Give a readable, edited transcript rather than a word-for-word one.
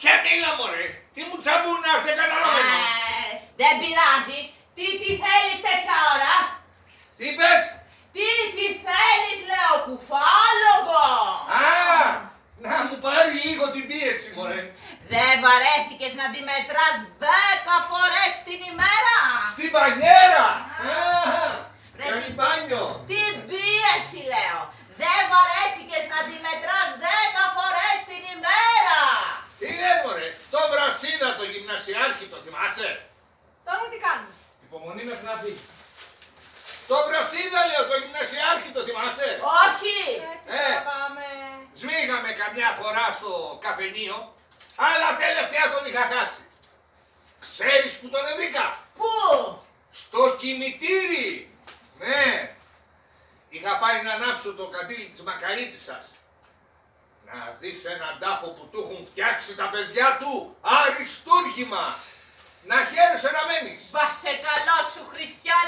Και μίλα μωρέ, τι μου τσαμπούνας, δεν καταλαβαίνω. Δεν πειράζει. Τι θέλεις τέτοια ώρα? Τι είπες? Τι θέλεις λέω, κουφάλογο. Α, να μου πάρει λίγο την πίεση μωρέ. Δεν βαρέθηκες να τη μετράς 10 φορές την ημέρα? Στην πανιέρα. Πρέπει- Κάνει μπάνιο. Την πίεση λέω. Δεν βαρέθηκες να τη μετράς 10 φορές την ημέρα? Τι λέει μωρέ, το Βρασίδα το γυμνασιάρχη το θυμάσαι? Τώρα τι κάνουμε? Υπομονή μέχρι να φύγει. Το Βρασίδα λέω το γυμνασιάρχη το θυμάσαι? Όχι. Τι θα πάμε? Σμίγαμε καμιά φορά στο καφενείο, αλλά τελευταία τον είχα χάσει. Ξέρεις που τον βρήκα? Πού? Στο κημητήρι. Ναι. Είχα πάει να ανάψω το καντήλι της μακαρίτισσας. Να δεις έναν τάφο που του έχουν φτιάξει τα παιδιά του. Αριστούργημα. Να χαίρεσαι να μένεις. Μπα σε καλό σου Χριστιανέ.